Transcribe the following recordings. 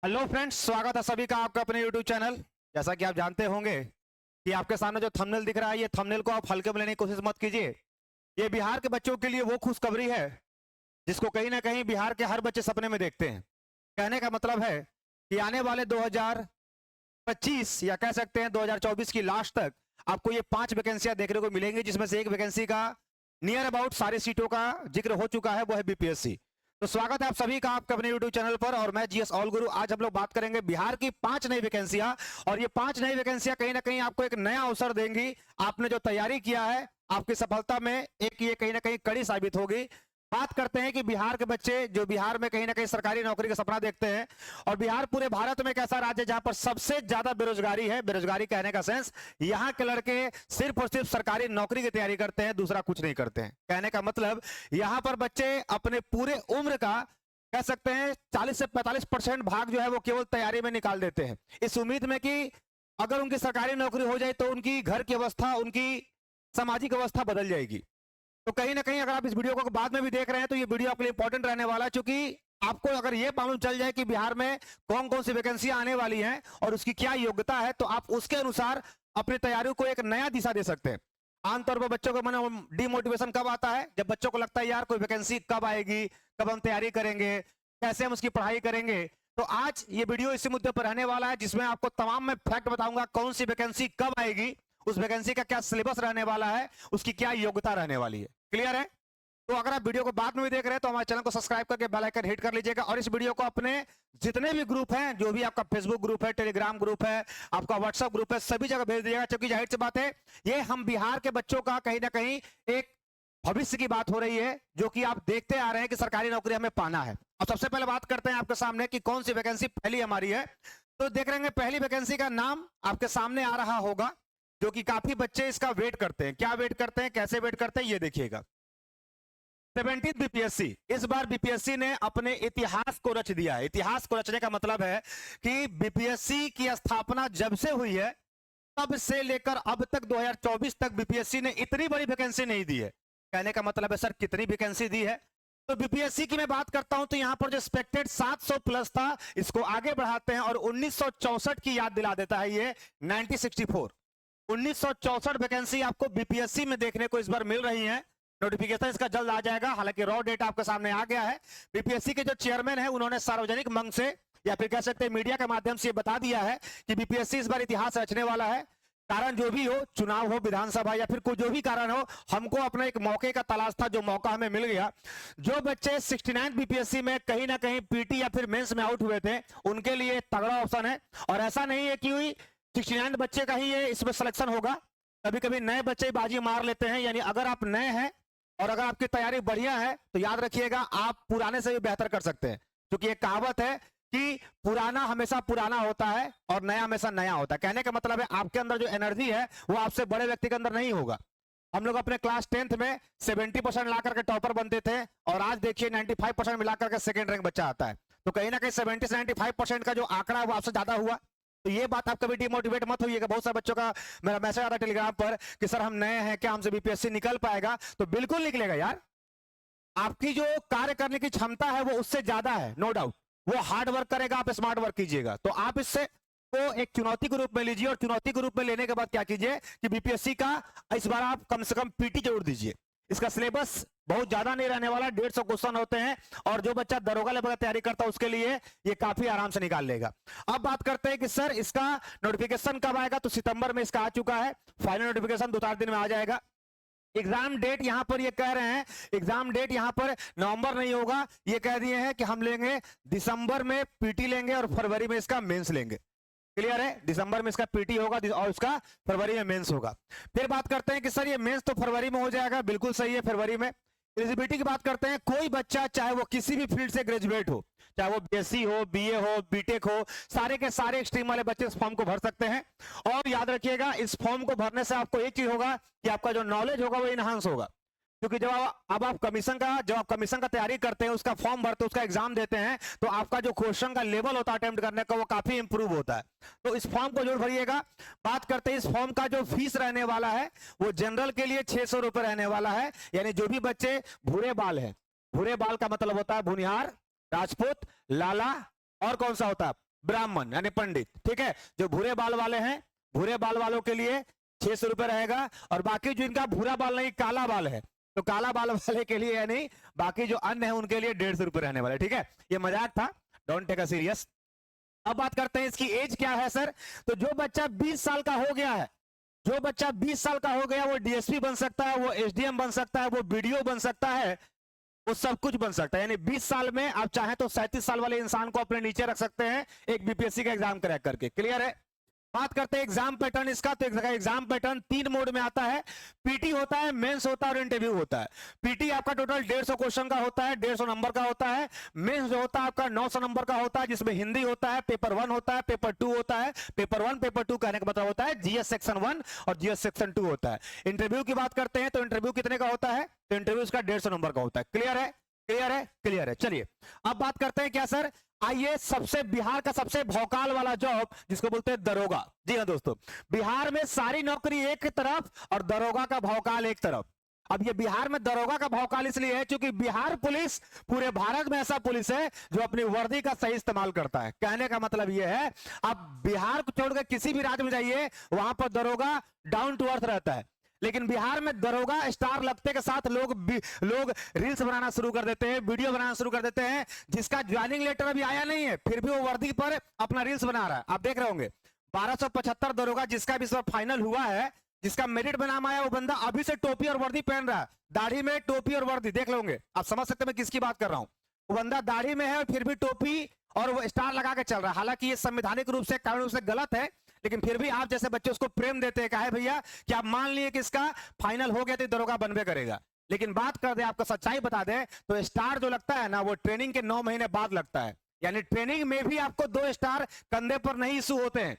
Hello friends, स्वागत है सभी का आपका अपने YouTube चैनल। जैसा कि आप जानते होंगे कि आपके सामने जो थंबनेल दिख रहा है, ये थंबनेल को आप हल्के में लेने की कोशिश मत कीजिए। ये बिहार के बच्चों के लिए वो खुशखबरी है जिसको कहीं ना कहीं बिहार के हर बच्चे सपने में देखते हैं। कहने का मतलब है कि आने वाले 2025 या कह सकते हैं 2024 की लास्ट तक आपको ये 5 वैकेंसियां देखने को मिलेंगी, जिसमें से एक वैकेंसी का नियर अबाउट सारी सीटों का जिक्र हो चुका है, वो है बीपीएससी। तो स्वागत है आप सभी का आपके अपने YouTube चैनल पर, और मैं जीएस ऑल गुरु। आज हम लोग बात करेंगे बिहार की 5 नई वैकेंसियां, और ये 5 नई वैकेंसियां कहीं ना कहीं आपको एक नया अवसर देंगी। आपने जो तैयारी किया है, आपकी सफलता में एक ये कहीं ना कहीं कड़ी साबित होगी। बात करते हैं कि बिहार के बच्चे जो बिहार में कहीं ना कहीं सरकारी नौकरी का सपना देखते हैं, और बिहार पूरे भारत में एक ऐसा राज्य है जहां पर सबसे ज्यादा बेरोजगारी है। बेरोजगारी कहने का सेंस, यहां के लड़के सिर्फ और सिर्फ सरकारी नौकरी की तैयारी करते हैं, दूसरा कुछ नहीं करते हैं। कहने का मतलब यहां पर बच्चे अपने पूरे उम्र का कह सकते हैं 40 से 45% भाग जो है वो केवल तैयारी में निकाल देते हैं, इस उम्मीद में कि अगर उनकी सरकारी नौकरी हो जाए तो उनकी घर की अवस्था, उनकी सामाजिक अवस्था बदल जाएगी। तो कहीं ना कहीं अगर आप इस वीडियो को बाद में भी देख रहे हैं तो ये वीडियो आपके लिए इंपॉर्टेंट रहने वाला है, क्योंकि आपको अगर ये मालूम चल जाए कि बिहार में कौन कौन सी वैकेंसियां आने वाली हैं और उसकी क्या योग्यता है, तो आप उसके अनुसार अपनी तैयारियों को एक नया दिशा दे सकते हैं। आमतौर पर बच्चों को मन डिमोटिवेशन कब आता है? जब बच्चों को लगता है यार कोई वैकेंसी कब आएगी, कब हम तैयारी करेंगे, कैसे हम उसकी पढ़ाई करेंगे। तो आज ये वीडियो इसी मुद्दे पर रहने वाला है, जिसमें आपको तमाम मैं फैक्ट बताऊंगा कौन सी वैकेंसी कब आएगी, उस वैकेंसी का क्या सिलेबस रहने वाला है, उसकी क्या योग्यता रहने वाली है। क्लियर है? तो अगर आप वीडियो को बाद में भी देख रहे हैं तो हमारे चैनल को सब्सक्राइब करके बेल आइकन हिट कर लीजिएगा, और इस वीडियो को अपने जितने भी ग्रुप हैं, जो भी आपका फेसबुक ग्रुप है, टेलीग्राम ग्रुप है, आपका व्हाट्सएप ग्रुप है, सभी जगह भेज दीजिएगा, क्योंकि जाहिर सी बात है ये हम बिहार के बच्चों का कहीं ना कहीं एक भविष्य की बात हो रही है, जो कि आप देखते आ रहे हैं कि सरकारी नौकरी हमें पाना है। अब सबसे पहले बात करते हैं आपके सामने कि कौन सी वैकेंसी पहली हमारी है। तो देख रहे हैं पहली वैकेंसी का नाम आपके सामने आ रहा होगा, जो कि काफी बच्चे इसका वेट करते हैं। क्या वेट करते हैं, कैसे वेट करते हैं, ये देखिएगा। 17th BPSC. इस बार बीपीएससी ने अपने इतिहास को रच दिया है। इतिहास को रचने का मतलब है कि बीपीएससी की स्थापना जब से हुई है तब से लेकर अब तक 2024 तक बीपीएससी ने इतनी बड़ी वैकेंसी नहीं दी है। कहने का मतलब है सर कितनी वैकेंसी दी है? तो बीपीएससी की मैं बात करता हूं तो यहां पर जो एक्सपेक्टेड 700 प्लस था, इसको आगे बढ़ाते हैं और 1964 की याद दिला देता है ये 1964। 1964 वैकेंसी आपको बीपीएससी में देखने को इस बार मिल रही है। नोटिफिकेशन इसका जल्द आ जाएगा, हालांकि रॉ डेटा आपके सामने आ गया है। बीपीएससी के जो चेयरमैन है उन्होंने सार्वजनिक मंच से या फिर कह सकते हैं मीडिया के माध्यम से ये बता दिया है कि बीपीएससी इस बार इतिहास रचने वाला है। कारण जो भी हो, चुनाव हो, विधानसभा या फिर कोई जो भी कारण हो, हमको अपना एक मौके का तलाश था, जो मौका हमें मिल गया। जो बच्चे 69 बीपीएससी में कहीं ना कहीं पीटी या फिर मेंस में आउट हुए थे, उनके लिए तगड़ा ऑप्शन है। और ऐसा नहीं है कि 69 बच्चे का ही ये इसमें सिलेक्शन होगा, कभी कभी नए बच्चे बाजी मार लेते हैं। यानी अगर आप नए हैं और अगर आपकी तैयारी बढ़िया है तो याद रखिएगा आप पुराने से भी बेहतर कर सकते हैं, क्योंकि एक कहावत है कि पुराना हमेशा पुराना होता है और नया हमेशा नया होता है। कहने का मतलब है आपके अंदर जो एनर्जी है वो आपसे बड़े व्यक्ति के अंदर नहीं होगा। हम लोग अपने क्लास 10th में 70% मिलाकर के टॉपर बनते थे, और आज देखिए 95% मिलाकर के सेकंड रैंक बच्चा आता है। तो कहीं ना कहीं 70 से 95% का जो आंकड़ा है वो आपसे ज्यादा हुआ। तो ये बात आप कभी डिमोटिवेट मत होइएगा। बहुत सारे बच्चों का मेरा मैसेज आता है टेलीग्राम पर कि सर हम नए हैं, क्या हमसे बीपीएससी निकल पाएगा? तो बिल्कुल निकलेगा यार। आपकी जो कार्य करने की क्षमता है वो उससे ज्यादा है, नो डाउट। वो हार्ड वर्क करेगा, आप स्मार्ट वर्क कीजिएगा। तो आप इससे को एक चुनौती के रूप में लीजिए, और चुनौती के रूप में लेने के बाद क्या कीजिए कि बीपीएससी का इस बार आप कम से कम पीटी जरूर दीजिए। इसका सिलेबस बहुत ज्यादा नहीं रहने वाला, 150 क्वेश्चन होते हैं, और जो बच्चा दरोगा लेवल की तैयारी करता है उसके लिए ये काफी आराम से निकाल लेगा। अब बात करते हैं कि सर इसका नोटिफिकेशन कब आएगा। तो सितंबर में इसका आ चुका है, फाइनल नोटिफिकेशन 2-4 दिन में आ जाएगा। एग्जाम डेट यहां पर ये कह रहे हैं, एग्जाम डेट यहां पर नवंबर नहीं होगा, ये कह दिए हैं कि हम लेंगे दिसंबर में पीटी लेंगे और फरवरी में इसका मेंस लेंगे। क्लियर है? दिसंबर में इसका पीटी होगा और उसका फरवरी में मेंस होगा। फिर बात करते हैं कि सर ये मेंस तो फरवरी में हो जाएगा, बिल्कुल सही है, फरवरी में। एलिजिबिलिटी की बात करते हैं, कोई बच्चा चाहे वो किसी भी फील्ड से ग्रेजुएट हो, चाहे वो बीएससी हो, बीए हो, बीटेक हो, सारे के सारे स्ट्रीम वाले बच्चे इस फॉर्म को भर सकते हैं। और याद रखिएगा इस फॉर्म को भरने से आपको एक चीज होगा कि आपका जो नॉलेज होगा वो इनहांस होगा, क्योंकि जब आप कमीशन का तैयारी करते हैं, उसका फॉर्म भरते हैं, उसका एग्जाम देते हैं, तो आपका जो क्वेश्चन का लेवल होता है अटेम्प्ट करने का वो काफी इंप्रूव होता है। तो इस फॉर्म को जरूर भरिएगा। बात करते हैं इस फॉर्म का जो फीस रहने वाला है वो जनरल के लिए 600 रुपए रहने वाला है। यानी जो भी बच्चे भूरे बाल है, भूरे बाल का मतलब होता है भुनिहार, राजपूत, लाला और कौन सा होता है ब्राह्मण यानी पंडित, ठीक है। जो भूरे बाल वाले हैं, भूरे बाल वालों के लिए 600 रुपए रहेगा, और बाकी जो इनका भूरा बाल नहीं काला बाल है, तो काला बाल वाले के लिए यानी बाकी जो अन्य है उनके लिए 150 रुपए रहने वाले, ठीक है। ये मजाक था, डोंट टेक अ सीरियस। अब बात करते हैं इसकी एज क्या है सर। तो जो बच्चा 20 साल का हो गया है, जो बच्चा 20 साल का हो गया, वो डीएसपी बन सकता है, वो एसडीएम बन सकता है, वो बीडीओ बन सकता है, वो सब कुछ बन सकता है। यानी 20 साल में आप चाहें तो 37 साल वाले इंसान को अपने नीचे रख सकते हैं एक बीपीएससी का एग्जाम क्रैक करके। क्लियर है। बात करते हैं एग्जाम पैटर्न इसका। तो एग्जाम पैटर्न 3 मोड में आता है। पीटी होता है, मेंस होता है और इंटरव्यू होता है। पीटी आपका टोटल 150 क्वेश्चन का होता है, 150 नंबर का होता है। मेंस जो होता है आपका 900 नंबर का होता है, जिसमें हिंदी होता है, पेपर 1 होता है, पेपर 2 होता है। पेपर 1 पेपर 2 कहने का मतलब होता है जीएस सेक्शन 1 और जीएस सेक्शन 2 होता है। इंटरव्यू की बात करते हैं तो इंटरव्यू कितने का होता है, तो इंटरव्यू इसका 150 नंबर का होता है। क्लियर है, क्लियर है, क्लियर है। चलिए अब बात करते हैं क्या सर, आइए सबसे बिहार का सबसे भौकाल वाला जॉब जिसको बोलते हैं दरोगा। जी हाँ दोस्तों, बिहार में सारी नौकरी एक तरफ और दरोगा का भौकाल एक तरफ। अब ये बिहार में दरोगा का भौकाल इसलिए है क्योंकि बिहार पुलिस पूरे भारत में ऐसा पुलिस है जो अपनी वर्दी का सही इस्तेमाल करता है। कहने का मतलब ये है, आप बिहार को छोड़कर किसी भी राज्य में जाइए, वहां पर दरोगा डाउन टू अर्थ रहता है। लेकिन बिहार में दरोगा स्टार लगते के साथ लोग रील्स बनाना शुरू कर देते हैं, वीडियो बनाना शुरू कर देते हैं, जिसका ज्वाइनिंग लेटर अभी आया नहीं है, फिर भी वो वर्दी पर अपना रील्स बना रहा है। आप देख रहे होंगे 1275 दरोगा जिसका भी इस बार फाइनल हुआ है, जिसका मेरिट में नाम आया, वो बंदा अभी से टोपी और वर्दी पहन रहा है। दाढ़ी में टोपी और वर्दी देख लोगे, आप समझ सकते हैं मैं किसकी बात कर रहा हूं। वो बंदा दाढ़ी में है और फिर भी टोपी और वो स्टार लगा के चल रहा है। हालांकि ये संवैधानिक रूप से कानून रूप से गलत है, लेकिन फिर भी आप जैसे बच्चे उसको प्रेम देते हैं। कहे भैया कि आप मान लिए कि इसका फाइनल हो गया तो दरोगा बनबे करेगा। लेकिन बात कर दे, आपको सच्चाई बता दे, तो स्टार जो लगता है ना, वो ट्रेनिंग के 9 महीने बाद लगता है। यानी ट्रेनिंग में भी आपको 2 स्टार कंधे पर नहीं इशू होते हैं।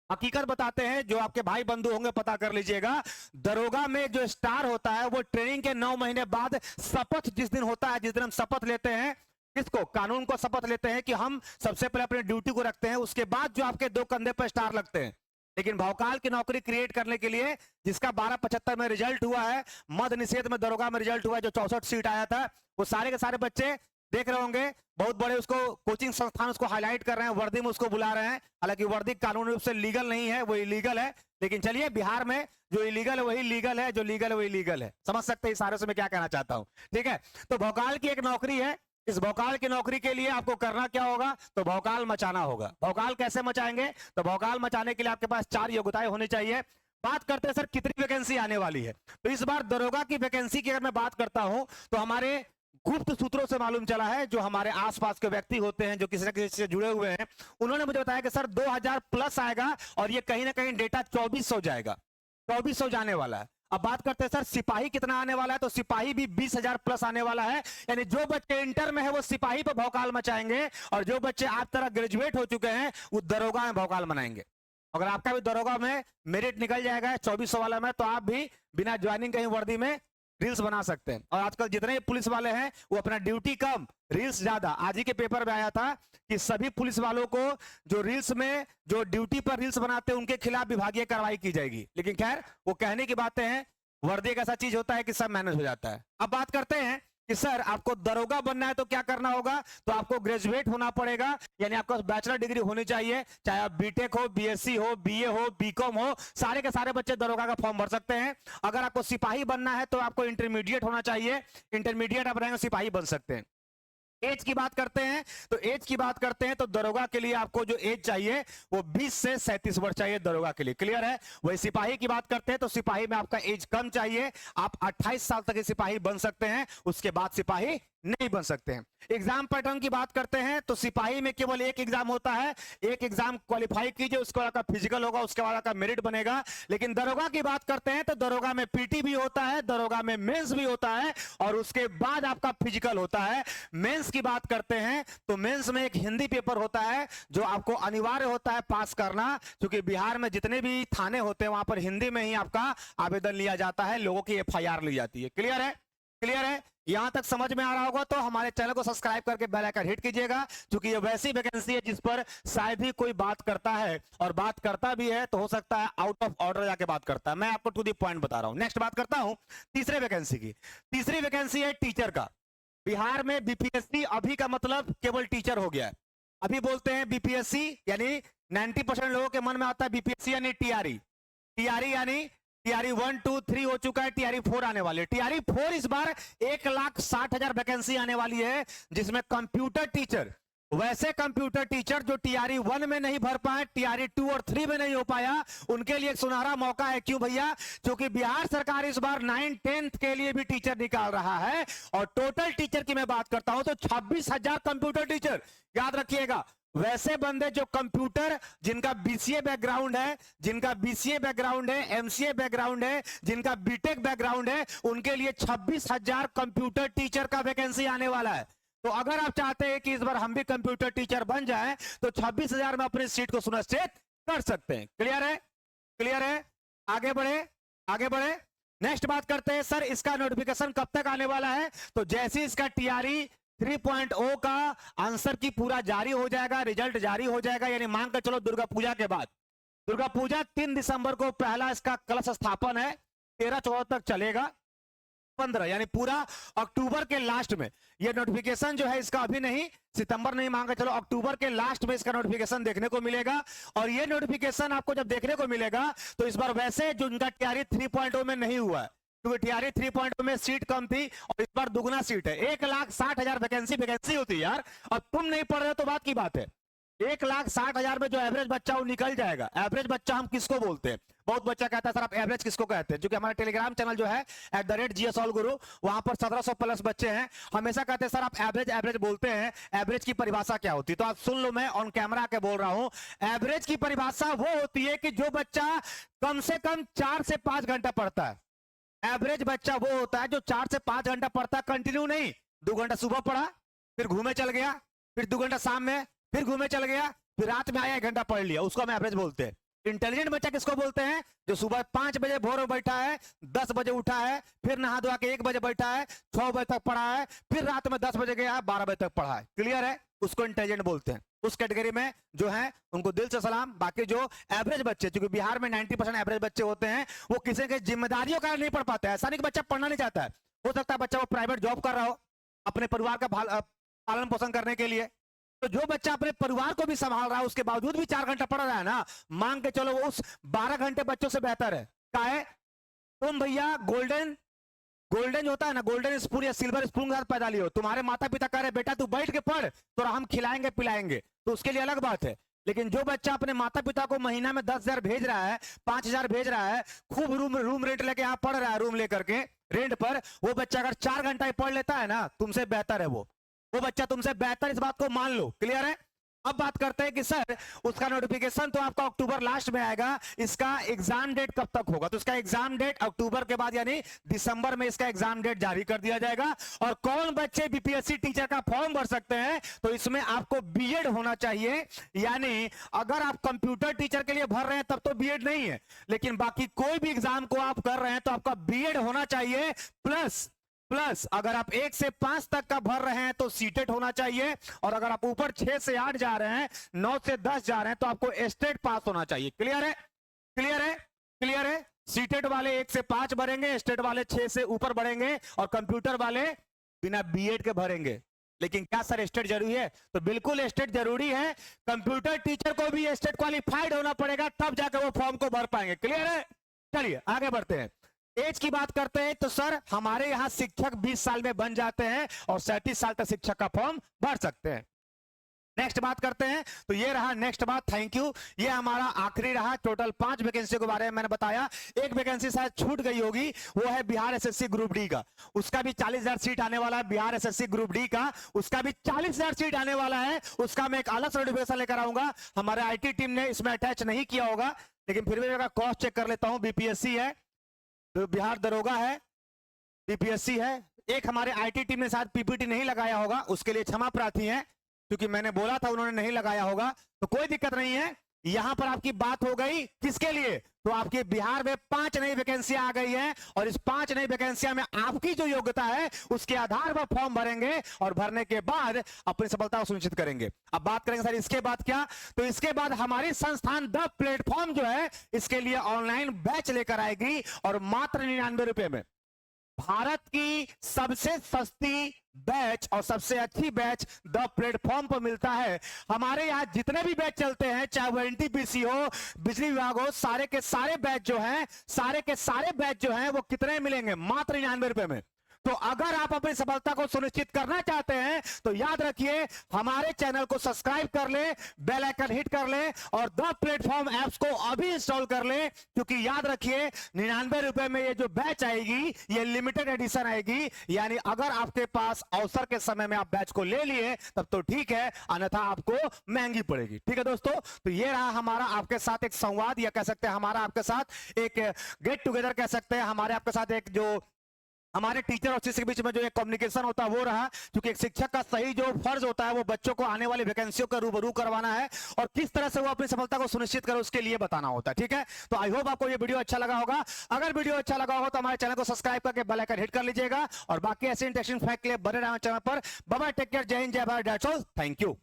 हकीकत बताते हैं, जो आपके भाई बंधु होंगे पता कर लीजिएगा। दरोगा में जो स्टार होता है वो ट्रेनिंग के 9 महीने बाद शपथ जिस दिन होता है, जिस दिन हम शपथ लेते हैं, किसको, कानून को शपथ लेते हैं कि हम सबसे पहले अपनी ड्यूटी को रखते हैं, उसके बाद जो आपके 2 कंधे पर स्टार लगते हैं। लेकिन भौकाल की नौकरी क्रिएट करने के लिए, जिसका 1275 में रिजल्ट हुआ है, मद निषेध में दरोगा में रिजल्ट हुआ है, जो 64 सीट आया था, वो सारे के सारे बच्चे देख रहे होंगे, बहुत बड़े उसको कोचिंग संस्थान उसको हाईलाइट कर रहे हैं, वर्दी में उसको बुला रहे हैं। हालांकि वर्दी कानूनी रूप से लीगल नहीं है, वो इलीगल है। लेकिन चलिए, बिहार में जो इलीगल है वही लीगल है, जो लीगल है वही लीगल है। समझ सकते हैं इशारे से मैं क्या कहना चाहता हूं, ठीक है। तो भौकाल की एक नौकरी है। इस भौकाल की नौकरी के लिए आपको करना क्या होगा, तो भौकाल मचाना होगा। भौकाल कैसे मचाएंगे, तो भौकाल मचाने के लिए आपके पास 4 योग्यताएं होनी चाहिए। बात करते हैं सर कितनी वैकेंसी आने वाली है। तो इस बार दरोगा की वैकेंसी की अगर मैं बात करता हूं, तो हमारे गुप्त सूत्रों से मालूम चला है, जो हमारे आसपास के व्यक्ति होते हैं, जो किसी न किसी से जुड़े हुए हैं, उन्होंने मुझे बताया कि सर 2000 प्लस आएगा, और ये कहीं ना कहीं डेटा 2400 जाएगा, 2400 जाने वाला है। अब बात करते हैं सर सिपाही कितना आने वाला है, तो सिपाही भी 20,000 प्लस आने वाला है। यानी जो बच्चे इंटर में है वो सिपाही पर भौकाल मचाएंगे, और जो बच्चे आप तरह ग्रेजुएट हो चुके हैं वो दरोगा में भौकाल मनाएंगे। अगर आपका भी दरोगा में मेरिट निकल जाएगा 2400 वाला में, तो आप भी बिना ज्वाइनिंग कहीं वर्दी में रील्स बना सकते हैं। और आजकल जितने पुलिस वाले हैं वो अपना ड्यूटी कम, रील्स ज्यादा। आज ही के पेपर में आया था कि सभी पुलिस वालों को जो रील्स में, जो ड्यूटी पर रील्स बनाते हैं, उनके खिलाफ विभागीय कार्रवाई की जाएगी। लेकिन खैर वो कहने की बातें हैं, वर्दी एक ऐसा चीज होता है कि सब मैनेज हो जाता है। अब बात करते हैं कि सर आपको दरोगा बनना है तो क्या करना होगा, तो आपको ग्रेजुएट होना पड़ेगा। यानी आपको बैचलर डिग्री होनी चाहिए, चाहे आप बीटेक हो, बीएससी हो, बीए हो, बीकॉम हो, सारे के सारे बच्चे दरोगा का फॉर्म भर सकते हैं। अगर आपको सिपाही बनना है तो आपको इंटरमीडिएट होना चाहिए, इंटरमीडिएट आप रहेंगे सिपाही बन सकते हैं। एज की बात करते हैं, तो एज की बात करते हैं तो दरोगा के लिए आपको जो एज चाहिए वो 20 से 37 वर्ष चाहिए दरोगा के लिए। क्लियर है। वही सिपाही की बात करते हैं तो सिपाही में आपका एज कम चाहिए, आप 28 साल तक सिपाही बन सकते हैं, उसके बाद सिपाही नहीं बन सकते हैं। एग्जाम पैटर्न की बात करते हैं तो सिपाही में केवल एक एग्जाम होता है, एक एग्जाम क्वालिफाई कीजिए, उसके बाद का फिजिकल होगा, उसके बाद का मेरिट बनेगा। लेकिन दरोगा की बात करते हैं तो दरोगा में पीटी भी होता है, दरोगा में मेंस भी होता है, और उसके बाद आपका फिजिकल होता है। मेंस की बात करते हैं तो मेंस में एक हिंदी पेपर होता है जो आपको अनिवार्य होता है पास करना, क्योंकि बिहार में जितने भी थाने होते हैं वहां पर हिंदी में ही आपका आवेदन लिया जाता है, लोगों की एफआईआर ली जाती है। क्लियर है, क्लियर है। यहां तक समझ में आ रहा होगा तो हमारे चैनल को सब्सक्राइब करके बेल आइकन हिट कीजिएगा, क्योंकि ये वैसी वैकेंसी है जिस पर शायद ही कोई बात करता है, और बात करता भी है तो हो सकता है आउट ऑफ ऑर्डर जाके बात करता है। मैं आपको टू दी पॉइंट बता रहा हूं। नेक्स्ट बात करता हूं तीसरे वैकेंसी की। तीसरी वैकेंसी है टीचर का। बिहार में बीपीएससी अभी का मतलब केवल टीचर हो गया है। अभी बोलते हैं बीपीएससी, यानी 90% लोगों के मन में आता है बीपीएससी यानी टीआरई। टीआरई यानी टीआरई 1, 2, 3 हो चुका है, टीआरई 4 आने वाले। टीआरई 4 इस बार 1,60,000 वैकेंसी आने वाली है, जिसमें कंप्यूटर टीचर, वैसे कंप्यूटर टीचर जो टीआरई 1 में नहीं भर पाए, टीआरई 2 और 3 में नहीं हो पाया, उनके लिए एक सुनहरा मौका है। क्यों भैया? क्योंकि बिहार सरकार इस बार 9, 10th के लिए भी टीचर निकाल रहा है। और टोटल टीचर की मैं बात करता हूं तो 26,000 कंप्यूटर टीचर। याद रखिएगा, वैसे बंदे जो कंप्यूटर, जिनका बीसीए बैकग्राउंड है, जिनका बीसीए बैकग्राउंड है, एमसीए बैकग्राउंड है, जिनका बीटेक बैकग्राउंड है, उनके लिए 26,000 कंप्यूटर टीचर का वैकेंसी आने वाला है। तो अगर आप चाहते हैं कि इस बार हम भी कंप्यूटर टीचर बन जाएं, तो 26,000 में अपनी सीट को सुनिश्चित कर सकते हैं। क्लियर है? क्लियर है? आगे बढ़े, आगे बढ़े। नेक्स्ट बात करते हैं, सर इसका नोटिफिकेशन कब तक आने वाला है? तो जैसे इसका टीआरई 3.0 का आंसर की पूरा जारी हो जाएगा, रिजल्ट जारी हो जाएगा, यानी मांग कर चलो दुर्गा पूजा के बाद। दुर्गा पूजा 3 दिसंबर को पहला इसका कलश स्थापन है, 13-14 तक चलेगा, 15 यानी पूरा अक्टूबर के लास्ट में ये नोटिफिकेशन जो है इसका, अभी नहीं, सितंबर नहीं मांगा, चलो अक्टूबर के लास्ट में इसका नोटिफिकेशन देखने को मिलेगा। और ये नोटिफिकेशन आपको जब देखने को मिलेगा तो इस बार वैसे जो उनका टीआरई 3.0 में नहीं हुआ है, क्योंकि टीआरई 3.0 में सीट कम थी और इस बार दुगना सीट है। 1,60,000 वैकेंसी होती है यार, और तुम नहीं पढ़ रहे हो तो बात की बात है। 1,60,000 में जो एवरेज बच्चा वो निकल जाएगा। एवरेज बच्चा हम किसको बोलते हैं? बहुत बच्चा कहता है सर आप एवरेज किसको कहते हैं? क्योंकि हमारा टेलीग्राम चैनल जो है @GSOLGuru, वहां पर 1700 प्लस बच्चे हैं, हमेशा कहते हैं सर आप एवरेज एवरेज बोलते हैं, एवरेज की परिभाषा क्या होती है? तो आप सुन लो, मैं ऑन कैमरा के बोल रहा हूं। एवरेज की परिभाषा वो होती है कि जो बच्चा कम से कम 4 से 5 घंटा पढ़ता है। एवरेज बच्चा वो होता है जो 4 से 5 घंटा पढ़ता है, कंटिन्यू नहीं। 2 घंटा सुबह पढ़ा, फिर घूमे चल गया, फिर 2 घंटा शाम में, फिर घूमे चल गया, फिर रात में आया 1 घंटा पढ़ लिया, उसको हम एवरेज बोलते हैं। इंटेलिजेंट बच्चा किसको बोलते हैं? जो सुबह 5 बजे भोर में बैठा है, 10 बजे उठा है, फिर नहा धोआ के 1 बजे बैठा है, 6 बजे तक पढ़ा है, फिर रात में 10 बजे गया है, 12 बजे तक पढ़ा है। क्लियर है? उसको इंटेलिजेंट बोलते हैं। उस कैटेगरी में जो है उनको दिल से सलाम। बाकी जो एवरेज बच्चे, क्योंकि बिहार में 90% एवरेज बच्चे होते हैं, वो किसी की जिम्मेदारियों का नहीं पढ़ पाते हैं। ऐसा नहीं कि बच्चा पढ़ना नहीं चाहता है, हो सकता है बच्चा वो प्राइवेट जॉब कर रहा हो अपने परिवार का पालन पोषण करने के लिए। तो जो बच्चा अपने परिवार को भी संभाल रहा है, उसके बावजूद भी 4 घंटा पढ़ रहा है ना, मांग के चलो वो उस 12 घंटे बच्चों से बेहतर है। क्या है? तुम भैया गोल्डन होता है ना, गोल्डन स्पून या सिल्वर स्पून के साथ पैदा लियो। तुम्हारे माता पिता कह रहे बेटा तू बैठ के पढ़, तो हम खिलाएंगे पिलाएंगे, तो उसके लिए अलग बात है। लेकिन जो बच्चा अपने माता पिता को महीना में 10,000 भेज रहा है, 5,000 भेज रहा है, खूब रूम रेंट लेके यहाँ पढ़ रहा है, रूम लेकर के रेंट पर, वो बच्चा अगर 4 घंटा ही पढ़ लेता है ना, तुमसे बेहतर है वो बच्चा तुमसे बेहतर, इस बात को मान लो। क्लियर है? अब बात करते हैं कि सर उसका नोटिफिकेशन तो आपका अक्टूबर लास्ट में आएगा, इसका एग्जाम डेट कब तक होगा? तो इसका एग्जाम डेट अक्टूबर के बाद यानी दिसंबर में इसका एग्जाम डेट जारी कर दिया जाएगा। और कौन बच्चे बीपीएससी टीचर का फॉर्म भर सकते हैं? तो इसमें आपको बीएड होना चाहिए, यानी अगर आप कंप्यूटर टीचर के लिए भर रहे हैं तब तो बीएड नहीं है, लेकिन बाकी कोई भी एग्जाम को आप कर रहे हैं तो आपका बीएड होना चाहिए। प्लस अगर आप 1 से 5 तक का भर रहे हैं तो सीटेट होना चाहिए, और अगर आप ऊपर 6 से 8 जा रहे हैं, 9 से 10 जा रहे हैं, तो आपको स्टेट पास होना चाहिए। क्लियर है? क्लियर है? क्लियर है? सीटेट वाले 1 से 5 भरेंगे, स्टेट वाले 6 से ऊपर बढ़ेंगे, और कंप्यूटर वाले बिना बीएड के भरेंगे। लेकिन क्या सर स्टेट जरूरी है? तो बिल्कुल स्टेट जरूरी है। कंप्यूटर टीचर को भी स्टेट क्वालिफाइड होना पड़ेगा, तब जाकर वो फॉर्म को भर पाएंगे। क्लियर है? चलिए आगे बढ़ते हैं। एज की बात करते हैं तो सर हमारे यहां शिक्षक 20 साल में बन जाते हैं और 37 साल तक शिक्षक का फॉर्म भर सकते हैं। नेक्स्ट बात करते हैं, तो ये रहा नेक्स्ट बात। Thank you. ये हमारा आखिरी रहा। टोटल 5 वैकेंसी के बारे में मैंने बताया। एक वैकेंसी शायद छूट गई होगी, वो है बिहार एसएससी ग्रुप डी का। उसका भी 40,000 सीट आने वाला है। बिहार एसएससी ग्रुप डी का उसका भी 40,000 सीट आने वाला है। उसका मैं एक अलग नोटिफिकेशन लेकर आऊंगा। हमारे आईटी टीम ने इसमें अटैच नहीं किया होगा, लेकिन फिर भी मैं कॉस्ट चेक कर लेता हूं। बीपीएससी है, तो बिहार दरोगा है, बीपीएससी है। एक हमारे आईटी टीम ने शायद पीपीटी नहीं लगाया होगा, उसके लिए क्षमा प्रार्थी है, क्योंकि मैंने बोला था उन्होंने नहीं लगाया होगा, तो कोई दिक्कत नहीं है। यहां पर आपकी बात हो गई किसके लिए? तो आपके बिहार में 5 नई वैकेंसियां आ गई हैं, और इस 5 नई वैकेंसियां में आपकी जो योग्यता है उसके आधार पर फॉर्म भरेंगे, और भरने के बाद अपनी सफलता को सुनिश्चित करेंगे। अब बात करेंगे सर इसके बाद क्या? तो इसके बाद हमारी संस्थान द प्लेटफॉर्म जो है इसके लिए ऑनलाइन बैच लेकर आएगी, और मात्र 99 रुपए में भारत की सबसे सस्ती बैच और सबसे अच्छी बैच द प्लेटफॉर्म पर मिलता है। हमारे यहाँ जितने भी बैच चलते हैं, चाहे वो एनटीपीसी हो, बिजली विभाग हो, सारे के सारे बैच जो हैं, सारे के सारे बैच जो हैं वो कितने मिलेंगे? मात्र 99 रुपए में। तो अगर आप अपनी सफलता को सुनिश्चित करना चाहते हैं तो याद रखिए, हमारे चैनल को सब्सक्राइब कर ले, बेल आइकन हिट कर ले और द प्लेटफॉर्म ऐप्स को अभी इंस्टॉल कर ले, क्योंकि याद रखिए 99 रुपए में ये जो बैच आएगी ये लिमिटेड एडिशन आएगी। यानी अगर आपके पास अवसर के समय में आप बैच को ले लिए तब तो ठीक है, अन्यथा आपको महंगी पड़ेगी। ठीक है दोस्तों, तो ये रहा हमारा आपके साथ एक संवाद, या कह सकते हैं हमारा आपके साथ एक गेट टुगेदर, कह सकते हैं हमारे आपके साथ एक जो हमारे टीचर और शिक्षक के बीच में जो एक कम्युनिकेशन होता है वो रहा। क्योंकि एक शिक्षक का सही जो फर्ज होता है वो बच्चों को आने वाली वैकेंसियों का रूबरू करवाना है और किस तरह से वो अपनी सफलता को सुनिश्चित करे उसके लिए बताना होता है। ठीक है, तो आई होप आपको ये वीडियो अच्छा लगा होगा। अगर वीडियो अच्छा लगा हो तो हमारे चैनल को सब्सक्राइब करके बेल आइकन हिट कर लीजिएगा और बाकी ऐसे इंटरेस्टिंग फैक्ट के लिए बने रहे चैनल पर। बाय बाय, टेक केयर, जय हिंद, जय Bharat, that's all, thank you.